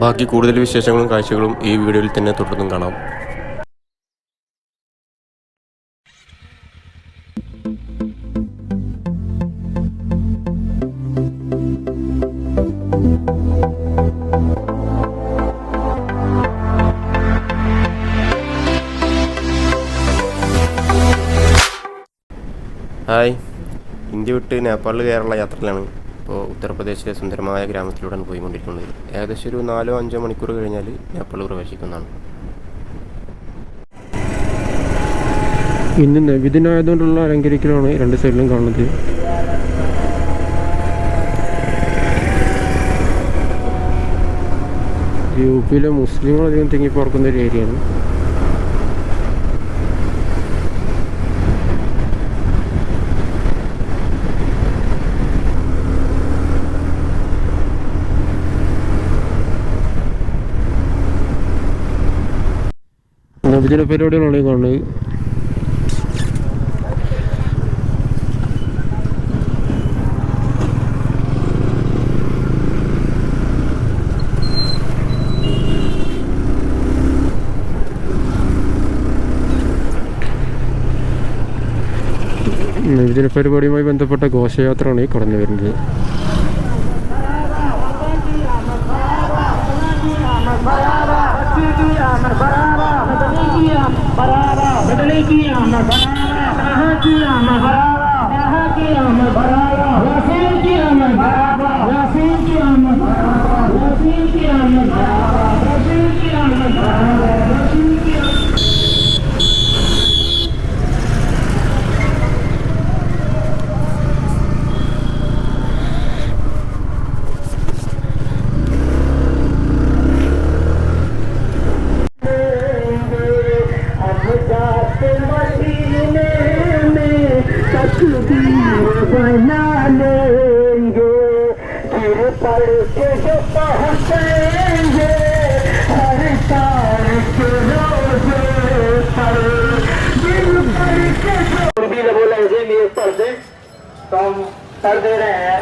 ബാക്കി കൂടുതൽ വിശേഷങ്ങളും കാഴ്ചകളും ഈ വീഡിയോയിൽ തന്നെ തുടർന്നും കാണാം. ഹായ്, ഇന്ത്യ വിട്ട് നേപ്പാളിൽ കയറാനുള്ള യാത്രയിലാണ്. ഇപ്പോൾ ഉത്തർപ്രദേശിലെ സുന്ദരമായ ഗ്രാമത്തിലൂടെയാണ് പോയിക്കൊണ്ടിരിക്കുന്നത്. ഏകദേശം ഒരു 4-5 മണിക്കൂർ കഴിഞ്ഞാൽ നേപ്പാൾ പ്രവേശിക്കുന്നതാണ്. ഇന്ന് നബിദിനായതുകൊണ്ടുള്ള അലങ്കരിക്കലാണ് രണ്ട് സൈഡിലും കാണുന്നത്. യു പിയിലെ മുസ്ലിങ്ങൾ അധികം തിങ്ങിപ്പാർക്കുന്ന ഒരു ഏരിയയാണ്. നബിദിന പരിപാടികളാണ് ഈ കാണുന്നത്. നബിദിന പരിപാടിയുമായി ബന്ധപ്പെട്ട ഘോഷയാത്രയാണ് ഈ കടന്നു വരുന്നത്. तो हम कर दे रहे हैं।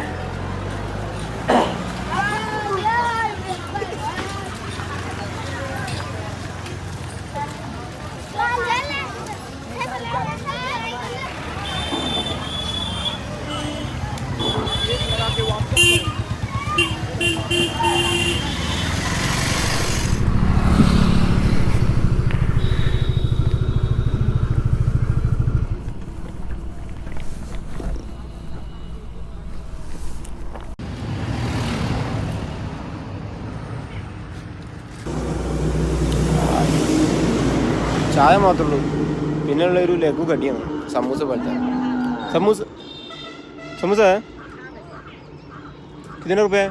ചായ മാത്രമേ ഉള്ളൂ. പിന്നെയുള്ളൊരു ലഘു കടിയാണ് സമൂസ പോലത്തെ. സമൂസ कितने रुपए है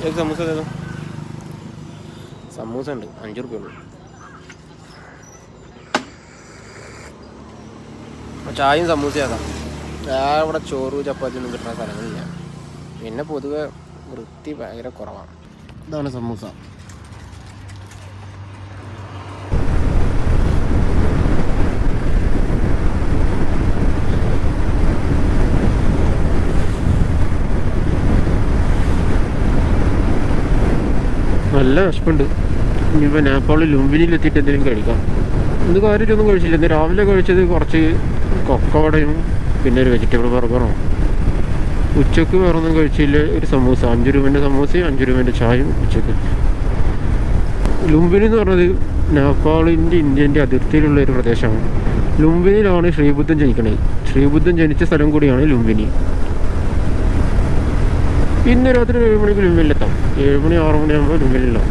एक समोसा दे दो സമൂസ ഉണ്ട് 5 രൂപ ഉള്ളൂ ചായയും സമൂസയാക്കാം ഇവിടെ ചോറ് ചപ്പാത്തി ഒന്നും കിട്ടുന്ന സ്ഥലങ്ങളില്ല പിന്നെ പൊതുവെ വൃത്തി ഭയങ്കര കുറവാണ് ഇതാണ് സമൂസ നല്ല വിശപ്പുണ്ട്. ഇനിയിപ്പോൾ നേപ്പാളിൽ ലുംബിനിയിലെത്തിയിട്ട് എന്തെങ്കിലും കഴിക്കാം. ഇന്ന് കാര്യമായിട്ടൊന്നും കഴിച്ചില്ല. ഇന്ന് രാവിലെ കഴിച്ചത് കുറച്ച് കൊക്കവടയും പിന്നെ ഒരു വെജിറ്റബിൾ ബർഗറും. ഉച്ചക്ക് വേറൊന്നും കഴിച്ചില്ല. ഒരു സമൂസ 5 രൂപേൻ്റെ സമൂസയും 5 രൂപേൻ്റെ ചായയും ഉച്ചക്ക്. ലുംബിനി എന്ന് പറഞ്ഞത് നേപ്പാളിൻ്റെ ഇന്ത്യൻ്റെ അതിർത്തിയിലുള്ള ഒരു പ്രദേശമാണ്. ലുംബിനിയിലാണ് ശ്രീബുദ്ധൻ ജനിക്കുന്നത്. ശ്രീബുദ്ധൻ ജനിച്ച സ്ഥലം കൂടിയാണ് ലുംബിനി. ഇന്ന് രാത്രി 7 മണിക്ക് ലുംബിനിലെത്താം. 7 മണി 6 മണിയാകുമ്പോൾ ലുംബിനിലെത്താം.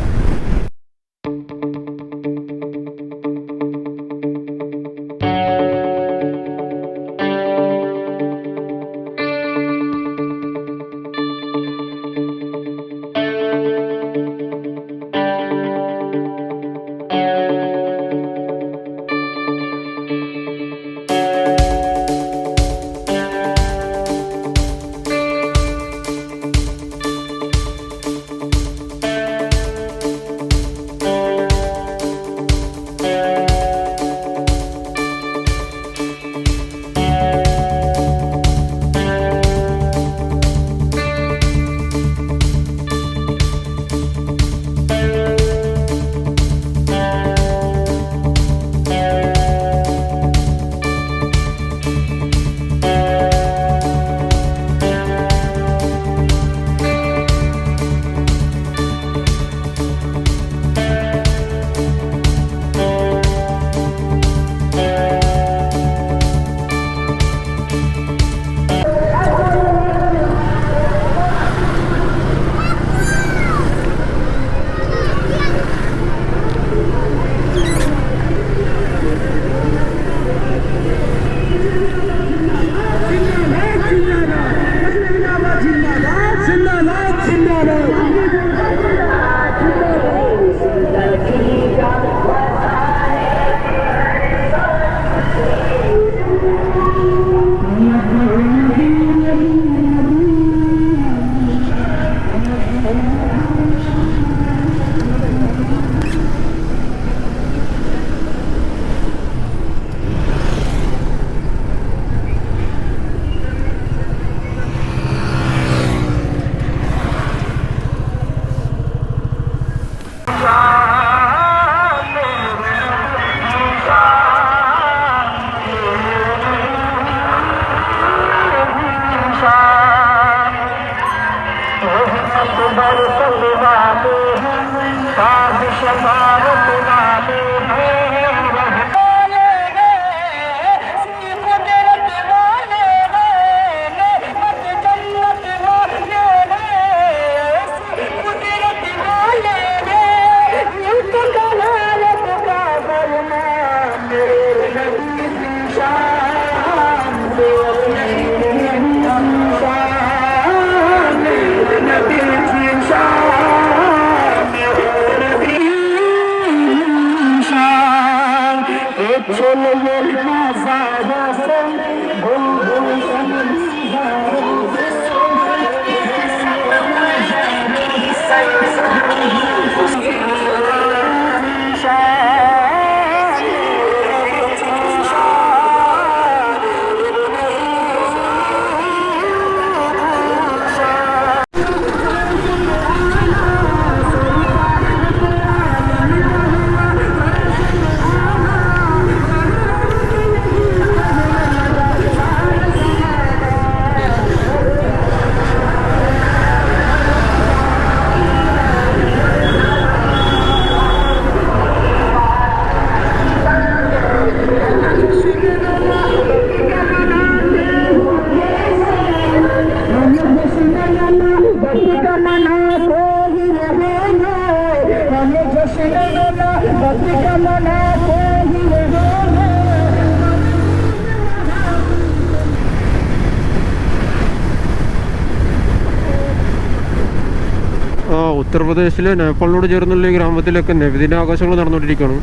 ഉത്തർപ്രദേശിലെ നേപ്പാളിനോട് ചേർന്നുള്ള ഈ ഗ്രാമത്തിലൊക്കെ നബിദിനാഘോഷങ്ങൾ നടന്നുകൊണ്ടിരിക്കുകയാണ്.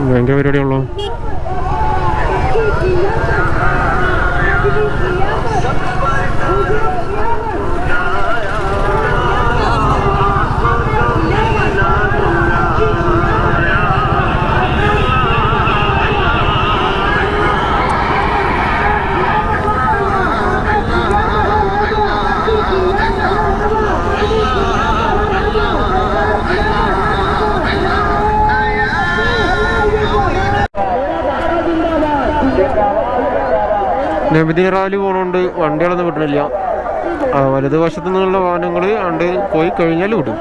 ഭയങ്കര പരിപാടിയാണല്ലോ. നബിദിന റാലി പോണോണ്ട് വണ്ടികളൊന്നും വിടണില്ല. വലതുവശത്തു നിന്നുള്ള വാഹനങ്ങൾ കണ്ട് പോയി കഴിഞ്ഞാൽ വിടും.